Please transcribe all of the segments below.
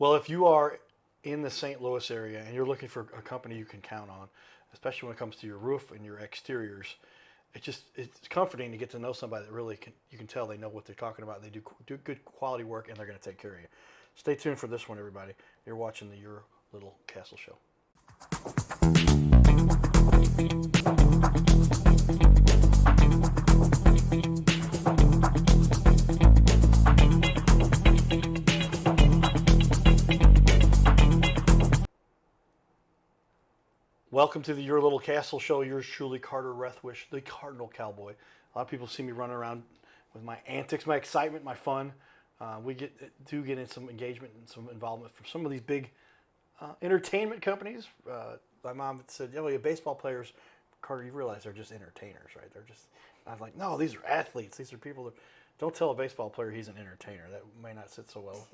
Well, if you are in the St. Louis area and you're looking for a company you can count on, especially when it comes to your roof and your exteriors, it's comforting to get to know somebody that really you can tell they know what they're talking about. They do good quality work and they're going to take care of you. Stay tuned for this one, everybody. You're watching the Your Little Castle Show. Welcome to the Your Little Castle Show. Yours truly, Carter Rethwish, the Cardinal Cowboy. A lot of people see me running around with my antics, my excitement, my fun. We get in some engagement and some involvement from some of these big entertainment companies. My mom said, "Yeah, well, you baseball players, Carter, you realize they're just entertainers, right? They're just." I was like, "No, these are athletes. These are people that don't tell a baseball player he's an entertainer. That may not sit so well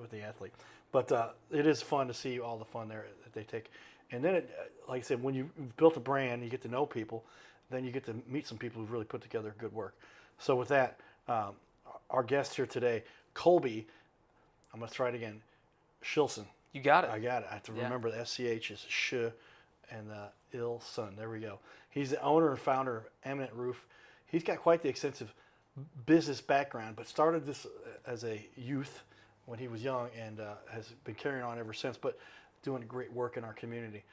with the athlete." But it is fun to see all the fun there that they take. And then, like I said, when you've built a brand, you get to know people, then you get to meet some people who've really put together good work. So with that, our guest here today, Colby, I'm going to try it again, Shilson. You got it. I got it. I have to remember the SCH is sh and the Ilson. There we go. He's the owner and founder of Eminent Roof. He's got quite the extensive business background, but started this as a youth when he was young and has been carrying on ever since. But doing great work in our community.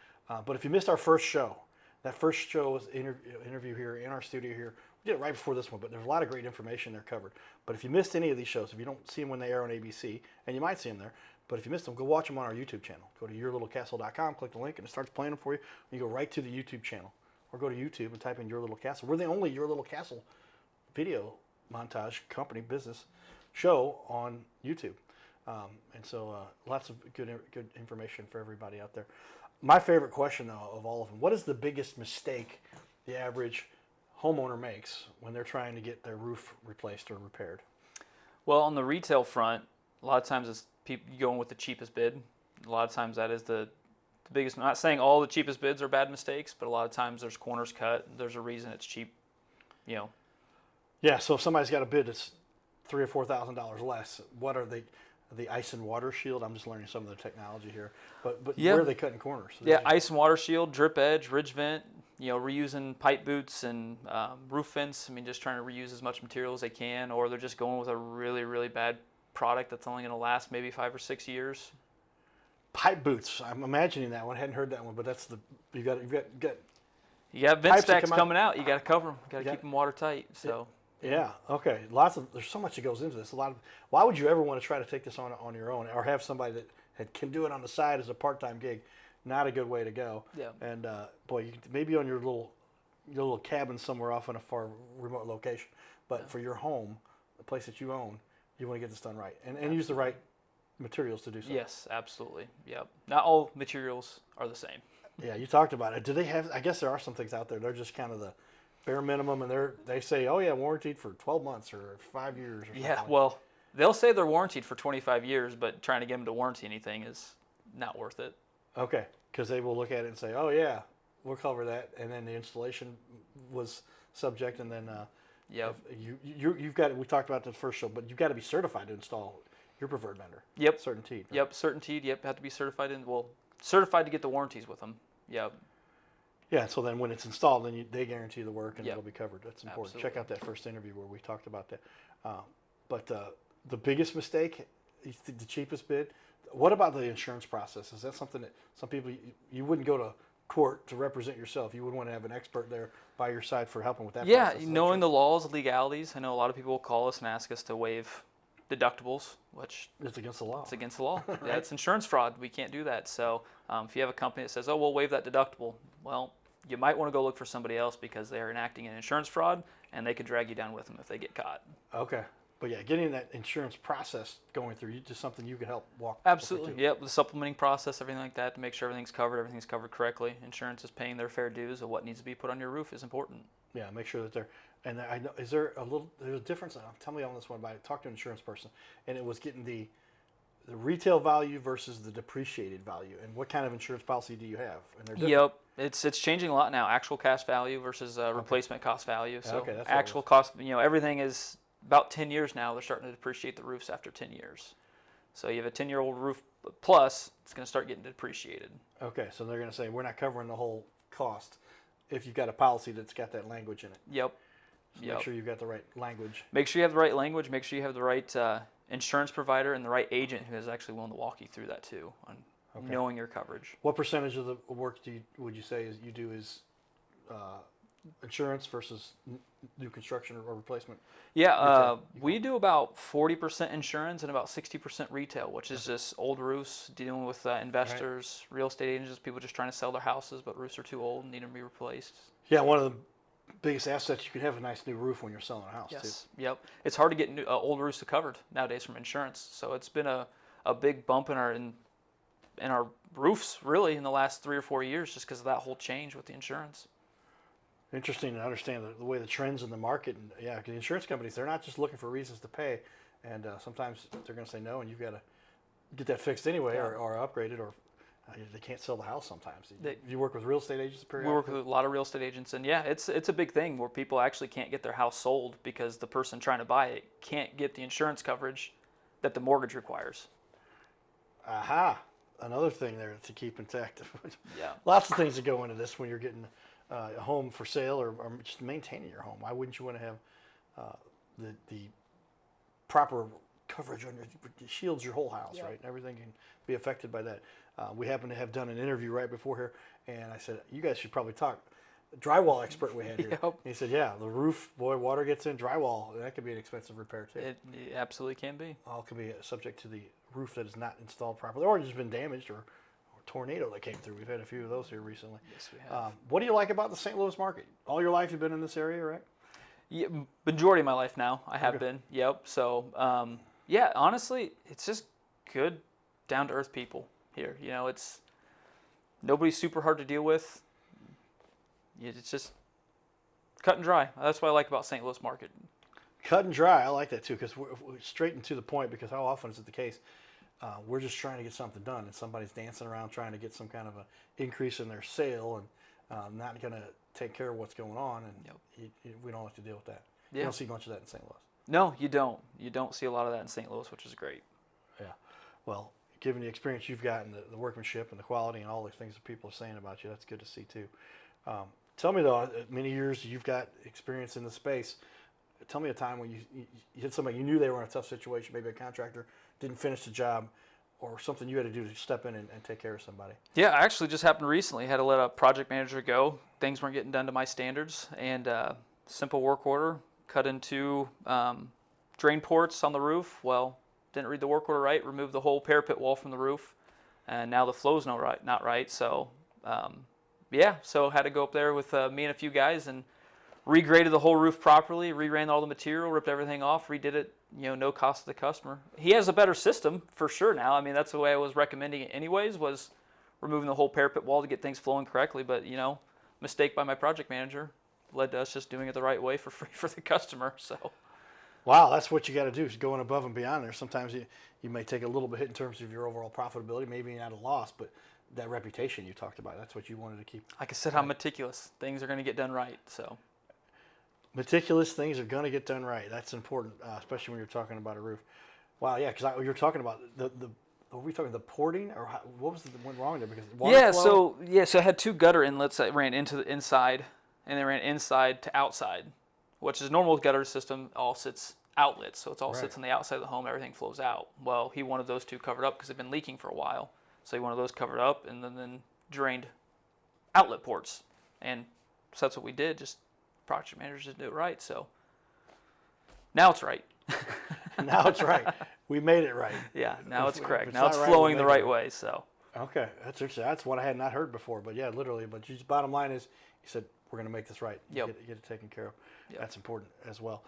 But if you missed our first show, that first show was interview here in our studio here. We did it right before this one, but there's a lot of great information there covered. But if you missed any of these shows, if you don't see them when they air on ABC, and you might see them there, but if you missed them, go watch them on our YouTube channel. Go to yourlittlecastle.com, click the link, and it starts playing them for you. You go right to the YouTube channel. Or go to YouTube and type in Your Little Castle. We're the only Your Little Castle video montage company business show on YouTube. And so lots of good information for everybody out there. My favorite question, though, of all of them, what is the biggest mistake the average homeowner makes when they're trying to get their roof replaced or repaired? Well, on the retail front, a lot of times it's people going with the cheapest bid. A lot of times that is the biggest. I'm not saying all the cheapest bids are bad mistakes, but a lot of times there's corners cut. There's a reason it's cheap, you know. Yeah, so if somebody's got a bid that's $3,000 or $4,000 less, what are they? The ice and water shield. I'm just learning some of the technology here, but yeah. Where are they cutting corners? Yeah, ice and water shield, drip edge, ridge vent. You know, reusing pipe boots and roof vents. I mean, just trying to reuse as much material as they can, or they're just going with a really, really bad product that's only going to last maybe 5 or 6 years. Pipe boots. I'm imagining that one. I hadn't heard that one, but that's you got vent stacks coming out. You got to cover them. Got to keep them watertight. So. Yeah. Okay. There's so much that goes into this. Why would you ever want to try to take this on your own, or have somebody that can do it on the side as a part-time gig? Not a good way to go. Yeah. And boy, maybe on your little cabin somewhere off in a far remote location, but for your home, the place that you own, you want to get this done right and use the right materials to do so. Yes, absolutely. Yep. Not all materials are the same. Yeah, you talked about it. Do they have? I guess there are some things out there. They're just kind of the bare minimum, and they say, oh yeah, warranted for 12 months or 5 years. Or something. Yeah, well, they'll say they're warranted for 25 years, but trying to get them to warranty anything is not worth it. Okay, because they will look at it and say, oh yeah, we'll cover that, and then the installation was subject, and then you've got. We talked about the first show, but you've got to be certified to install your preferred vendor. Yep. Certainteed. Right? Yep, Certainteed. Yep, have to be certified certified to get the warranties with them. Yep. Yeah, so then when it's installed, then they guarantee the work and it'll be covered. That's important. Absolutely. Check out that first interview where we talked about that. But the biggest mistake, the cheapest bid. What about the insurance process? Is that something that some people, you wouldn't go to court to represent yourself? You would want to have an expert there by your side for helping with that process? Yeah, knowing the laws, legalities. I know a lot of people will call us and ask us to waive deductibles, which it's against the law. It's against the law. Right? Yeah, it's insurance fraud. We can't do that. So if you have a company that says, oh, we'll waive that deductible, well, you might want to go look for somebody else because they're enacting an insurance fraud, and they could drag you down with them if they get caught. Okay. But yeah, getting that insurance process going through, just something you can help walk. Absolutely. Yep. The supplementing process, everything like that, to make sure everything's covered correctly. Insurance is paying their fair dues of what needs to be put on your roof is important. Yeah, make sure that they're. And I know, there's a difference? Tell me on this one. I talked to an insurance person, and it was getting the retail value versus the depreciated value, and what kind of insurance policy do you have? And they're different. Yep, it's changing a lot now. Actual cash value versus replacement cost value. So okay, that's actual cost, everything is about 10 years now. They're starting to depreciate the roofs after 10 years. So you have a 10-year-old roof Plus, it's going to start getting depreciated. Okay, so they're going to say we're not covering the whole cost if you've got a policy that's got that language in it. Yep. So make sure you've got the right language. Make sure you have the right language. Make sure you have the right insurance provider and the right agent who is actually willing to walk you through that too, on knowing your coverage. What percentage of the work would you say you do is insurance versus new construction or replacement? Yeah, we do about 40% insurance and about 60% retail, which is just old roofs, dealing with investors, real estate agents, people just trying to sell their houses, but roofs are too old and need them to be replaced. Yeah, one of the biggest assets, you can have a nice new roof when you're selling a house too. Yep. It's hard to get old roofs covered nowadays from insurance, so it's been a big bump in our roofs really in the last 3 or 4 years just because of that whole change with the insurance. Interesting to understand the way the trends in the market, and yeah, 'cause the insurance companies, they're not just looking for reasons to pay, and sometimes they're going to say no, and you've got to get that fixed anyway, or upgraded, or they can't sell the house sometimes. You work with real estate agents periodically? We work with a lot of real estate agents, and yeah, it's a big thing where people actually can't get their house sold because the person trying to buy it can't get the insurance coverage that the mortgage requires. Aha, another thing there to keep intact. Yeah. Lots of things that go into this when you're getting a home for sale or just maintaining your home. Why wouldn't you want to have the proper coverage on it shields your whole house, right? Everything can be affected by that. We happen to have done an interview right before here, and I said, you guys should probably talk. Drywall expert we had here. Yep. And he said, yeah, the roof, boy, water gets in, drywall, that could be an expensive repair too. It absolutely can be. All can be subject to the roof that is not installed properly or just been damaged or tornado that came through. We've had a few of those here recently. Yes, we have. What do you like about the St. Louis market? All your life you've been in this area, right? Yeah, majority of my life now, I have been. Yep. So, yeah, honestly, it's just good, down-to-earth people here. You know, it's nobody's super hard to deal with. It's just cut and dry. That's what I like about St. Louis market. Cut and dry. I like that too because we're straight and to the point. Because how often is it the case? We're just trying to get something done, and somebody's dancing around trying to get some kind of a increase in their sale, and not going to take care of what's going on, and we don't have to deal with that. Yeah. You don't see much of that in St. Louis. No, you don't. You don't see a lot of that in St. Louis, which is great. Yeah. Well, given the experience you've got and the workmanship and the quality and all the things that people are saying about you, that's good to see too. Tell me though, many years you've got experience in the space. Tell me a time when you hit somebody, you knew they were in a tough situation, maybe a contractor didn't finish the job, or something you had to do to step in and take care of somebody. Yeah, I actually just happened recently. Had to let a project manager go. Things weren't getting done to my standards, and simple work order, cut into drain ports on the roof. Well, didn't read the work order right, removed the whole parapet wall from the roof, and now the flow's not right. So, so had to go up there with me and a few guys and regraded the whole roof properly, reran all the material, ripped everything off, redid it, no cost to the customer. He has a better system for sure now. I mean, that's the way I was recommending it anyways, was removing the whole parapet wall to get things flowing correctly. But, mistake by my project manager led to us just doing it the right way for free for the customer. So, wow, that's what you got to do, is going above and beyond there. Sometimes you may take a little bit hit in terms of your overall profitability, maybe not a loss, but that reputation you talked about, that's what you wanted to keep. Like I said, I'm meticulous. Things are going to get done right, so. Meticulous things are going to get done right. That's important, especially when you're talking about a roof. Wow, yeah, because you're talking about were we talking the porting, or what was the one wrong there? Because water flow? So I had two gutter inlets that ran into the inside, and they ran inside to outside, which is normal gutter system. All sits outlets, so it all sits on the outside of the home. Everything flows out. Well, he wanted those two covered up because they've been leaking for a while, so he wanted those covered up, and then drained outlet ports, and so that's what we did. Just project managers didn't do it right, so now it's right. Now it's right. We made it right. Yeah, now it's correct. Now it's flowing the right way. So. Okay, that's what I had not heard before. But yeah, literally. But just bottom line is, you said we're going to make this right. Yep. Get it taken care of. Yep. That's important as well.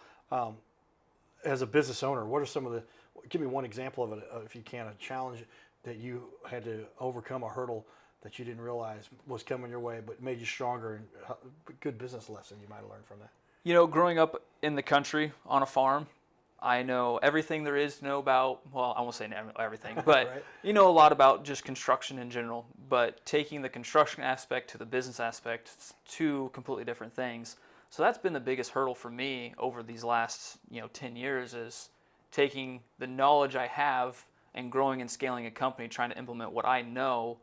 As a business owner, what are some of the? Give me one example of it, if you can, a challenge that you had to overcome, a hurdle that you didn't realize was coming your way, but made you stronger, and a good business lesson you might have learned from that. Growing up in the country on a farm, I know everything there is to know about, well, I won't say everything, but right. You know a lot about just construction in general, but taking the construction aspect to the business aspect, it's two completely different things. So that's been the biggest hurdle for me over these last, 10 years, is taking the knowledge I have and growing and scaling a company, trying to implement what I know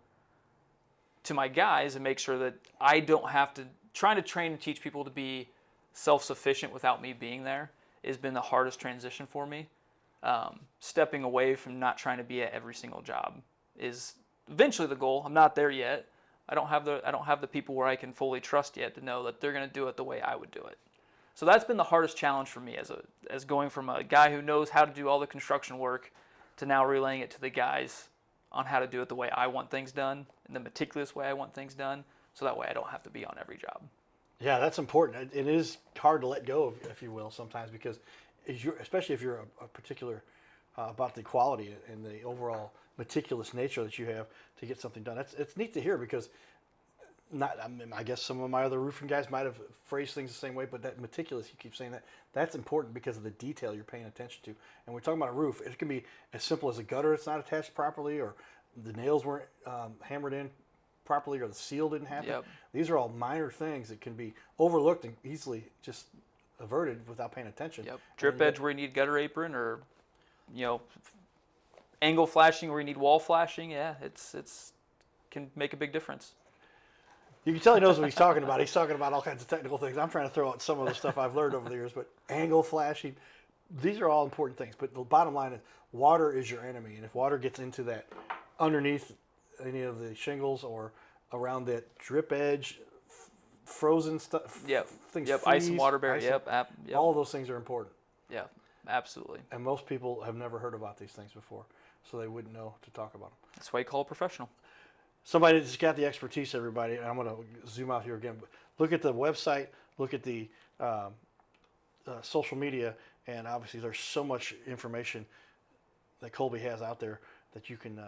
to my guys and make sure that I don't have to, trying to train and teach people to be self-sufficient without me being there has been the hardest transition for me. Stepping away from not trying to be at every single job is eventually the goal. I'm not there yet. I don't have the people where I can fully trust yet to know that they're going to do it the way I would do it. So that's been the hardest challenge for me as going from a guy who knows how to do all the construction work to now relaying it to the guys on how to do it the way I want things done, in the meticulous way I want things done, so that way I don't have to be on every job. Yeah, that's important. It is hard to let go, if you will, sometimes, because especially if you're a particular about the quality and the overall meticulous nature that you have to get something done. It's neat to hear, because I guess some of my other roofing guys might have phrased things the same way, but that meticulous, you keep saying that's important because of the detail you're paying attention to. And we're talking about a roof. It can be as simple as a gutter that's not attached properly, or the nails weren't hammered in properly, or the seal didn't happen. Yep. These are all minor things that can be overlooked and easily just averted without paying attention. Yep. Drip edge where you need gutter apron, or angle flashing where you need wall flashing. Yeah, it's can make a big difference. You can tell he knows what he's talking about. He's talking about all kinds of technical things. I'm trying to throw out some of the stuff I've learned over the years, but angle flashing, these are all important things. But the bottom line is water is your enemy. And if water gets into that underneath any of the shingles or around that drip edge, frozen stuff, things freeze, ice and water barrier, yep. All of those things are important. Yeah, absolutely. And most people have never heard about these things before, so they wouldn't know to talk about them. That's why you call a professional. Somebody that's got the expertise, everybody, and I'm going to zoom out here again. But look at the website, look at the social media, and obviously there's so much information that Colby has out there that you can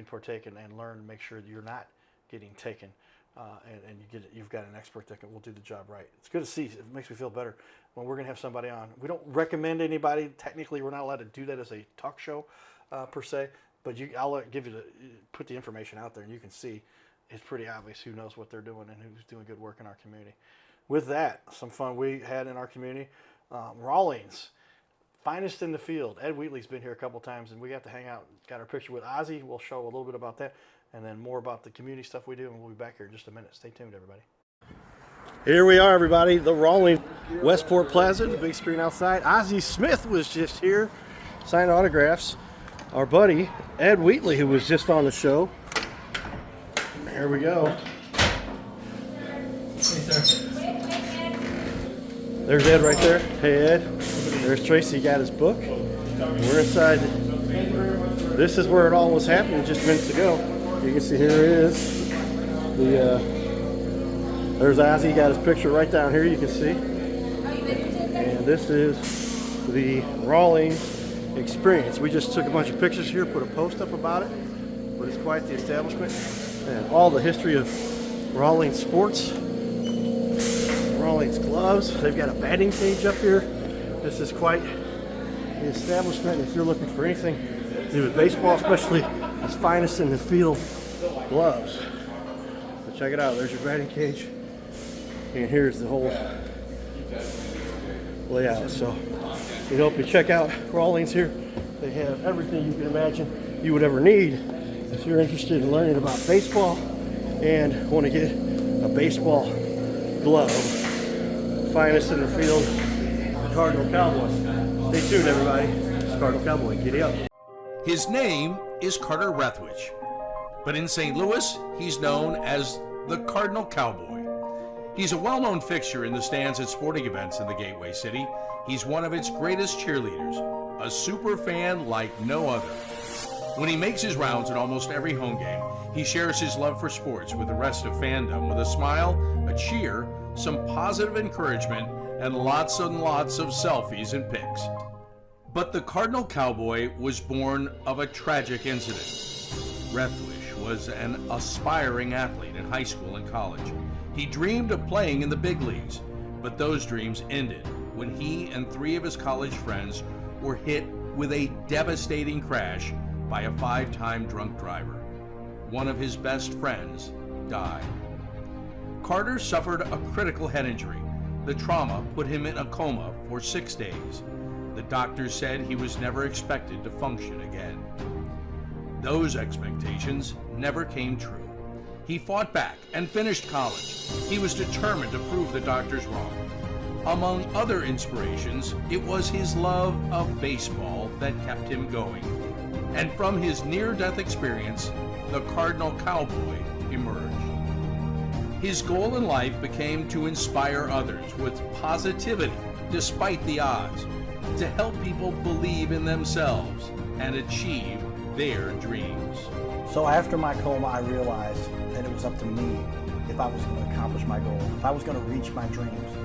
partake and learn and make sure that you're not getting taken, and you've got an expert that will do the job right. It's good to see. It makes me feel better when we're going to have somebody on. We don't recommend anybody. Technically, we're not allowed to do that as a talk show per se. But I'll put the information out there, and you can see it's pretty obvious who knows what they're doing and who's doing good work in our community. With that, some fun we had in our community. Rawlings, finest in the field. Ed Wheatley's been here a couple times, and we got to hang out. Got our picture with Ozzy. We'll show a little bit about that, and then more about the community stuff we do, and we'll be back here in just a minute. Stay tuned, everybody. Here we are, everybody. The Rawlings Westport Plaza, the big screen outside. Ozzy Smith was just here, signing autographs. Our buddy, Ed Wheatley, who was just on the show. Here we go. There's Ed right there. Hey, Ed. There's Tracy, got his book. We're inside. This is where it all was happening just minutes ago. You can see here it is. There's Ozzy, got his picture right down here, you can see. And this is the Rawlings experience. We just took a bunch of pictures here, put a post up about it, but it's quite the establishment, and all the history of Rawlings sports, Rawlings gloves. They've got a batting cage up here. This is quite the establishment. If you're looking for anything to do with baseball, especially its finest in the field gloves, so check it out. There's your batting cage, and here's the whole layout. So we hope you check out Rawlings here. They have everything you can imagine you would ever need if you're interested in learning about baseball and want to get a baseball glove. Finest in the field, the Cardinal Cowboy. Stay tuned, everybody. It's Cardinal Cowboy. Giddy up. His name is Carter Rethwich, but in St. Louis, he's known as the Cardinal Cowboy. He's a well-known fixture in the stands at sporting events in the Gateway City. He's one of its greatest cheerleaders, a super fan like no other. When he makes his rounds at almost every home game, he shares his love for sports with the rest of fandom with a smile, a cheer, some positive encouragement, and lots of selfies and pics. But the Cardinal Cowboy was born of a tragic incident. Rethwich was an aspiring athlete in high school and college. He dreamed of playing in the big leagues, but those dreams ended when he and 3 of his college friends were hit with a devastating crash by a 5-time drunk driver. One of his best friends died. Carter suffered a critical head injury. The trauma put him in a coma for 6 days. The doctors said he was never expected to function again. Those expectations never came true. He fought back and finished college. He was determined to prove the doctors wrong. Among other inspirations, it was his love of baseball that kept him going. And from his near-death experience, the Cardinal Cowboy emerged. His goal in life became to inspire others with positivity despite the odds, to help people believe in themselves and achieve their dreams. So after my coma, I realized that it was up to me if I was going to accomplish my goal, if I was going to reach my dreams.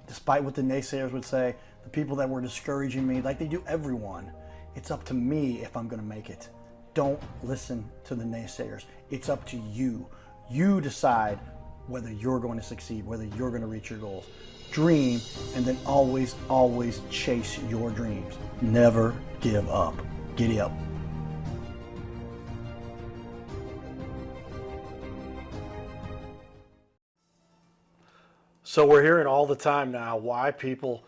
Despite what the naysayers would say, the people that were discouraging me, like they do everyone, it's up to me if I'm going to make it. Don't listen to the naysayers. It's up to you. You decide whether you're going to succeed, whether you're going to reach your goals. Dream, and then always, always chase your dreams. Never give up. Giddy up. So we're hearing all the time now why people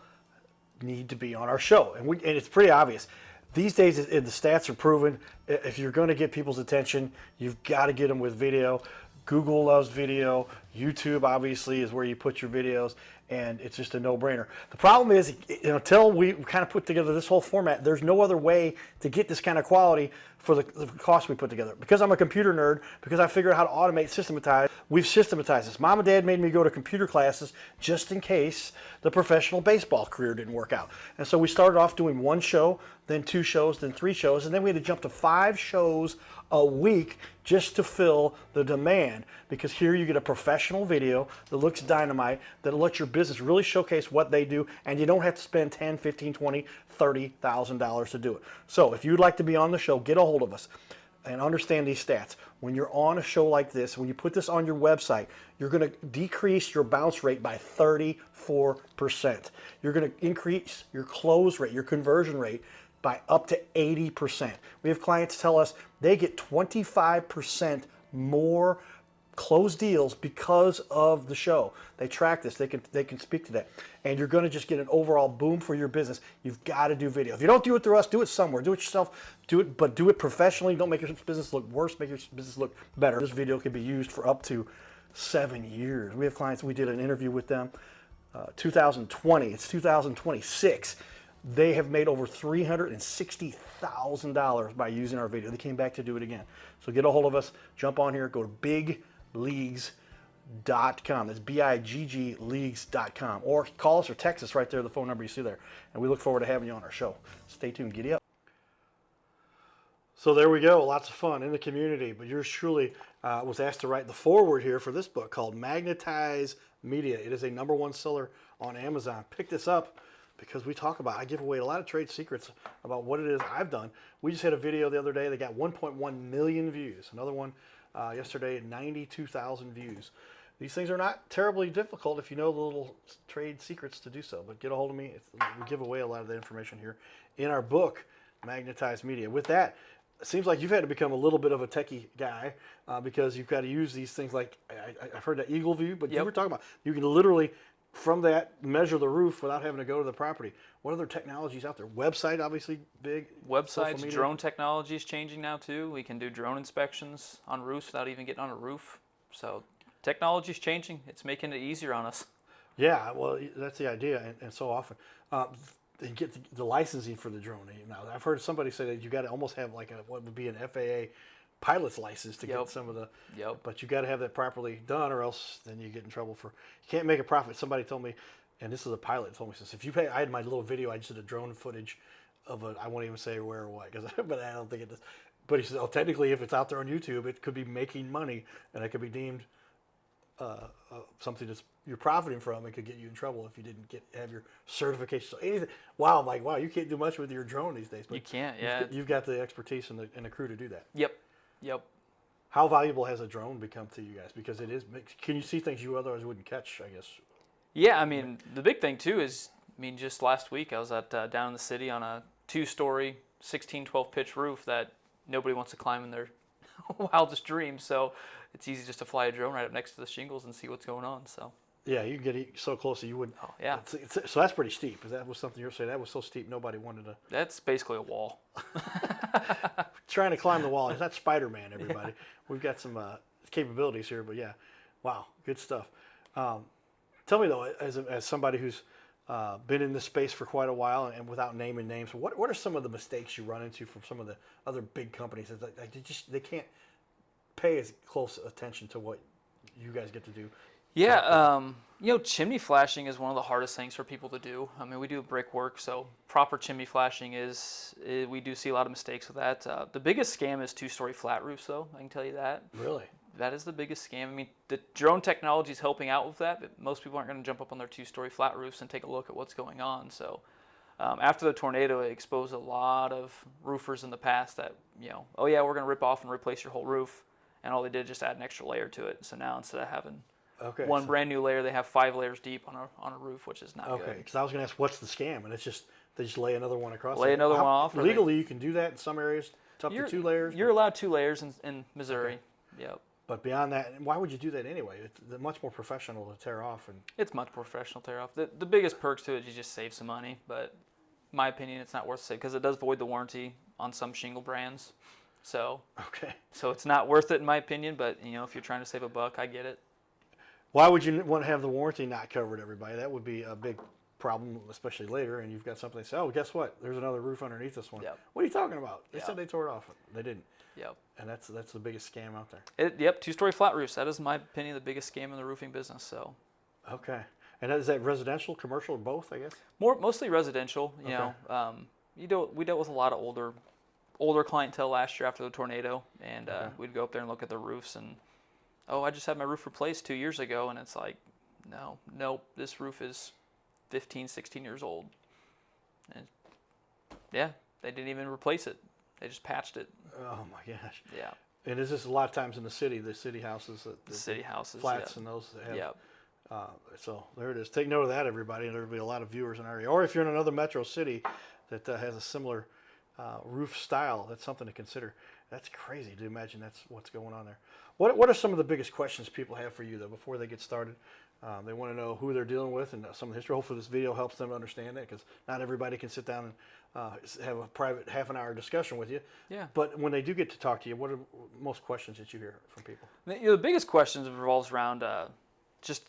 need to be on our show, and it's pretty obvious. These days, the stats are proven. If you're going to get people's attention, you've got to get them with video. Google loves video. YouTube, obviously, is where you put your videos, and it's just a no-brainer. The problem is, until we kind of put together this whole format, there's no other way to get this kind of quality for the cost we put together. Because I'm a computer nerd, because I figured out how to automate, systematize, we've systematized this. Mom and Dad made me go to computer classes just in case the professional baseball career didn't work out. And so we started off doing one show, then 2 shows, then 3 shows, and then we had to jump to 5 shows a week just to fill the demand, because here you get a professional video that looks dynamite, that'll let your business really showcase what they do, and you don't have to spend $10, $15, $20, $30,000 to do it. So if you'd like to be on the show, get a hold of us and understand these stats. When you're on a show like this, when you put this on your website, you're going to decrease your bounce rate by 34%. You're going to increase your close rate, your conversion rate, by up to 80%. We have clients tell us they get 25% more closed deals because of the show. They track this. They can speak to that. And you're going to just get an overall boom for your business. You've got to do video. If you don't do it through us, do it somewhere. Do it yourself. Do it, but do it professionally. Don't make your business look worse. Make your business look better. This video can be used for up to 7 years. We have clients, we did an interview with them 2020. It's 2026. They have made over $360,000 by using our video. They came back to do it again. So get a hold of us. Jump on here. Go to bigleagues.com. That's BIGG leagues.com. Or call us or text us right there, the phone number you see there. And we look forward to having you on our show. Stay tuned. Giddy up. So there we go. Lots of fun in the community. But yours truly was asked to write the foreword here for this book called Magnetize Media. It is a #1 seller on Amazon. Pick this up, because we talk about, I give away a lot of trade secrets about what it is I've done. We just had a video the other day that got 1.1 million views. Another one yesterday, 92,000 views. These things are not terribly difficult if you know the little trade secrets to do so. But get a hold of me. We give away a lot of the information here in our book, Magnetize Media. With that, it seems like you've had to become a little bit of a techie guy because you've got to use these things like, I've heard that Eagle View, but you were talking about, you can literally, from that, measure the roof without having to go to the property. What other technologies out there? Website, obviously, big. Websites, drone technology is changing now too. We can do drone inspections on roofs without even getting on a roof. So technology is changing. It's making it easier on us. Yeah, well, that's the idea, and so often. They get the licensing for the drone. Now, I've heard somebody say that you got to almost have like what would be an FAA pilot's license to get some of the. But you got to have that properly done, or else then you get in trouble for. You can't make a profit. Somebody told me, and this is a pilot told me, says if you pay, I had my little video. I just did a drone footage of a. I won't even say where or what, but I don't think it does. But he says, oh, technically, if it's out there on YouTube, it could be making money, and it could be deemed something that's you're profiting from. It could get you in trouble if you didn't have your certification. So anything. Wow, I'm like, wow, you can't do much with your drone these days. But you can't. Yeah. You've got the expertise and the crew to do that. Yep. How valuable has a drone become to you guys? Because it is. Can you see things you otherwise wouldn't catch? I guess. Yeah, I mean, the big thing too is, just last week I was at down in the city on a 2-story, 16-12 pitch roof that nobody wants to climb in their wildest dreams. So it's easy just to fly a drone right up next to the shingles and see what's going on. So. Yeah, you can get so close that you wouldn't. Oh, yeah. So that's pretty steep. Is that was something you're saying? That was so steep nobody wanted to. That's basically a wall. Trying to climb the wall. It's not Spider-Man, everybody. We've got some capabilities here, but yeah, wow, good stuff. Tell me though, as somebody who's been in this space for quite a while and without naming names, what are some of the mistakes you run into from some of the other big companies that they can't pay as close attention to what you guys get to do? Yeah, chimney flashing is one of the hardest things for people to do. I mean, we do brickwork, so proper chimney flashing we do see a lot of mistakes with that. The biggest scam is two-story flat roofs, though. I can tell you that. Really? That is the biggest scam. I mean, the drone technology is helping out with that, but most people aren't going to jump up on their two-story flat roofs and take a look at what's going on. So after the tornado, it exposed a lot of roofers in the past that, oh yeah, we're going to rip off and replace your whole roof, and all they did is just add an extra layer to it. So now instead of having one brand new layer, they have 5 layers deep on a roof, which is not good. Okay, because I was going to ask, what's the scam? And it's just they just lay another one across. Lay another one off. Legally, you can do that in some areas, up to 2 layers. You're allowed 2 layers in Missouri. Okay. Yep. But beyond that, why would you do that anyway? It's much more professional to tear off. And it's much more professional to tear off. The biggest perks to it is you just save some money, but in my opinion, it's not worth it because it does void the warranty on some shingle brands. So it's not worth it in my opinion. But if you're trying to save a buck, I get it. Why would you want to have the warranty not covered, everybody? That would be a big problem, especially later. And you've got something that says, oh, guess what? There's another roof underneath this one. Yep. What are you talking about? They said they tore it off. They didn't. Yep. And that's the biggest scam out there. Yep, 2-story flat roofs. That is, in my opinion, the biggest scam in the roofing business. So. Okay. And is that residential, commercial, or both, I guess? Mostly residential. Okay. We dealt with a lot of older clientele last year after the tornado, and we'd go up there and look at the roofs and, oh, I just had my roof replaced 2 years ago, and it's like, nope, this roof is 15, 16 years old. And yeah, they didn't even replace it. They just patched it. Oh my gosh. Yeah. And is this a lot of times in the city houses, the city houses, flats, yeah. and those that have. Yep. So there it is. Take note of that, everybody, and there'll be a lot of viewers in our area. Or if you're in another metro city that has a similar roof style, that's something to consider. That's crazy to imagine that's what's going on there. What are some of the biggest questions people have for you, though, before they get started? They want to know who they're dealing with and some of the history. Hopefully this video helps them understand that, because not everybody can sit down and have a private half-an-hour discussion with you. Yeah. But when they do get to talk to you, what are most questions that you hear from people? The biggest questions revolves around just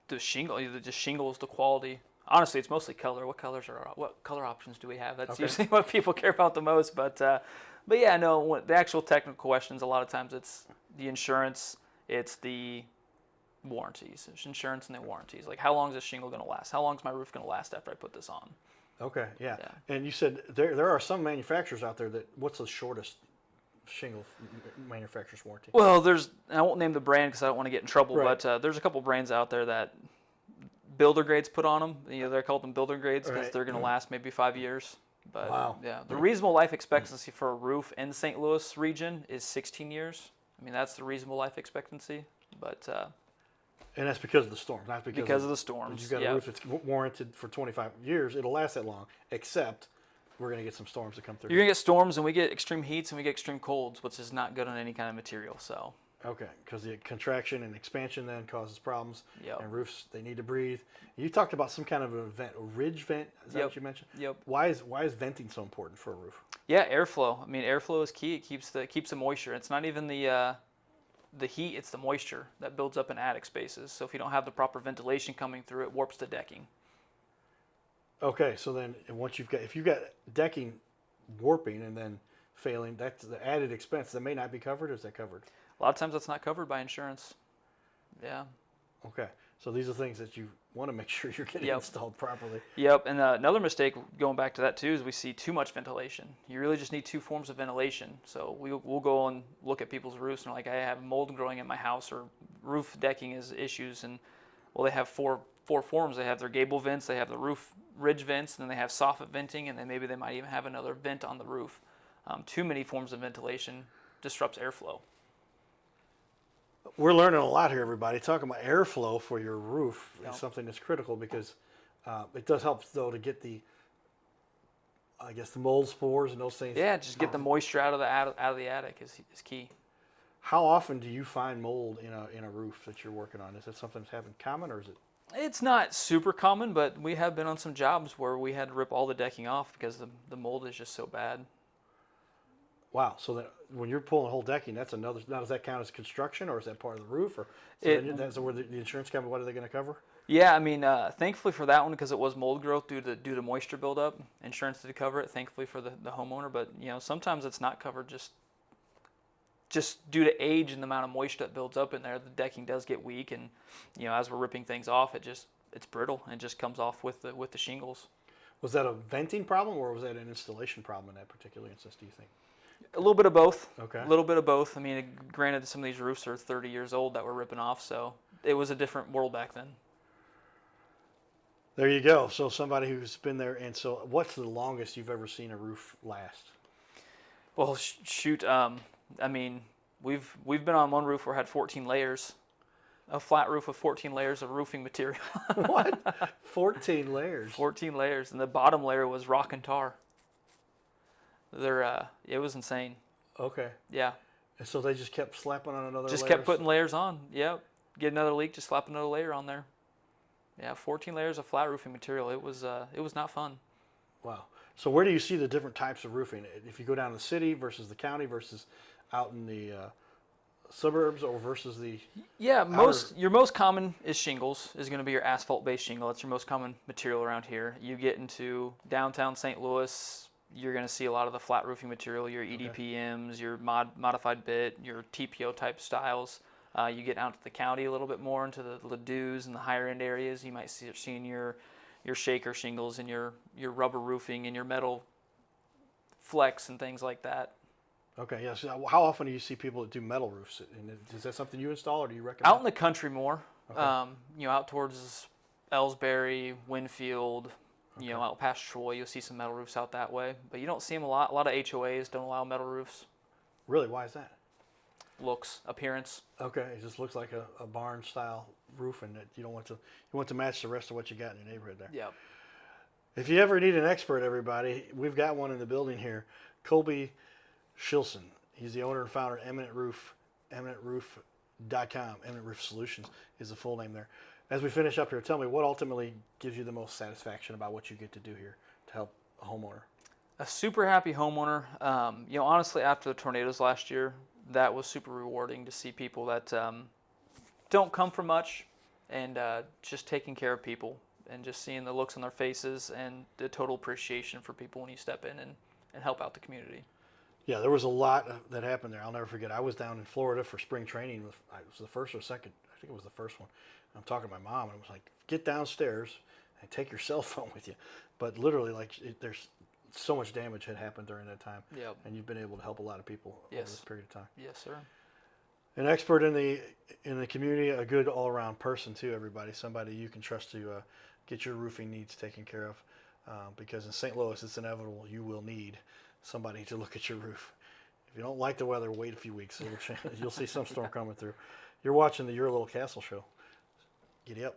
the shingle, just shingles, the quality. Honestly, it's mostly color. What color options do we have? That's usually what people care about the most. But yeah, no, the actual technical questions, a lot of times it's the insurance, it's the warranties. It's insurance and the warranties. Like, how long is this shingle going to last? How long is my roof going to last after I put this on? Okay, yeah. And you said there are some manufacturers out there what's the shortest shingle manufacturer's warranty? Well, I won't name the brand because I don't want to get in trouble, right. but there's a couple brands out there that builder grades put on them. They're called them builder grades because they're going to last maybe 5 years. But wow. Yeah, the reasonable life expectancy for a roof in the St. Louis region is 16 years. I mean, that's the reasonable life expectancy. But and that's because of the storm, not because of the storms. You've got a roof that's warranted for 25 years. It'll last that long, except we're going to get some storms that come through. You're going to get storms, and we get extreme heats, and we get extreme colds, which is not good on any kind of material. So. Okay, because the contraction and expansion then causes problems. Yep. And roofs, they need to breathe. You talked about some kind of a vent, a ridge vent. Is that what you mentioned? Yep. Why is venting so important for a roof? Yeah, airflow. I mean, airflow is key. It keeps the moisture. It's not even the heat, it's the moisture that builds up in attic spaces. So if you don't have the proper ventilation coming through, it warps the decking. Okay, so then if you've got decking warping and then failing, that's the added expense that may not be covered. Or is that covered? A lot of times that's not covered by insurance. Yeah. Okay, so these are things that you want to make sure you're getting installed properly. Yep, and another mistake going back to that too is we see too much ventilation. You really just need 2 forms of ventilation. So we'll go and look at people's roofs and like, I have mold growing in my house, or roof decking is issues, and well, they have four forms. They have their gable vents, they have the roof ridge vents, and then they have soffit venting, and then maybe they might even have another vent on the roof. Too many forms of ventilation disrupts airflow. We're learning a lot here, everybody. Talking about airflow for your roof is something that's critical, because it does help, though, to get the mold spores and those things. Yeah, just get the moisture out of the attic is key. How often do you find mold in a roof that you're working on? Is that something that's happened common, or is it? It's not super common, but we have been on some jobs where we had to rip all the decking off because the mold is just so bad. Wow. So that when you're pulling the whole decking, that's another. Now, does that count as construction, or is that part of the roof, or that's where the insurance company? What are they going to cover? Yeah, I mean, thankfully for that one, because it was mold growth due to moisture buildup, insurance did cover it. Thankfully for the homeowner, but sometimes it's not covered just due to age and the amount of moisture that builds up in there. The decking does get weak, and as we're ripping things off, it's brittle and just comes off with the shingles. Was that a venting problem, or was that an installation problem in that particular instance, do you think? A little bit of both. Okay. A little bit of both. I mean, granted, some of these roofs are 30 years old that we're ripping off, so it was a different world back then. There you go. So somebody who's been there, and so what's the longest you've ever seen a roof last? Well, shoot. I mean, we've been on one roof where it had 14 layers, a flat roof with 14 layers of roofing material. What? 14 layers. 14 layers, and the bottom layer was rock and tar. It was insane. Okay. Yeah. And so they just kept slapping on another. Just layers? kept putting layers on. Yep. Get another leak, just slap another layer on there. Yeah, 14 layers of flat roofing material. It was not fun. Wow. So where do you see the different types of roofing? If you go down to the city versus the county versus out in the suburbs, or versus the your most common is shingles. Is going to be your asphalt-based shingle. That's your most common material around here. You get into downtown St. Louis, you're going to see a lot of the flat roofing material, your EDPMs, your modified bit, your TPO type styles. You get out to the county a little bit more into the Ladues and the higher end areas. You might see your shaker shingles and your rubber roofing and your metal flex and things like that. Okay, yes. Yeah, so how often do you see people that do metal roofs? And is that something you install, or do you recommend? Out in the country more. Okay. Out towards Ellsbury, Winfield, out past Troy, you'll see some metal roofs out that way. But you don't see them a lot. A lot of HOAs don't allow metal roofs. Really? Why is that? Looks, appearance. Okay, it just looks like a barn style roof, and that you want to match the rest of what you got in your neighborhood there. Yep. If you ever need an expert, everybody, we've got one in the building here, Colby Shilson. He's the owner and founder of Eminent Roof, eminentroof.com. Eminent Roof Solutions is the full name there. As we finish up here, tell me what ultimately gives you the most satisfaction about what you get to do here to help a homeowner. A super happy homeowner. Honestly, after the tornadoes last year, that was super rewarding to see people that don't come from much, and just taking care of people and just seeing the looks on their faces and the total appreciation for people when you step in and help out the community. Yeah, there was a lot that happened there. I'll never forget. I was down in Florida for spring training. It was the first or second. I think it was the first one. I'm talking to my mom, and I was like, get downstairs and take your cell phone with you. But literally, there's so much damage had happened during that time. Yep. And you've been able to help a lot of people over this period of time. Yes, sir. An expert in the community, a good all-around person too, everybody. Somebody you can trust to get your roofing needs taken care of. Because in St. Louis, it's inevitable you will need somebody to look at your roof. If you don't like the weather, wait a few weeks. It'll change. You'll see some storm coming through. You're watching the Your Little Castle show. Giddy up.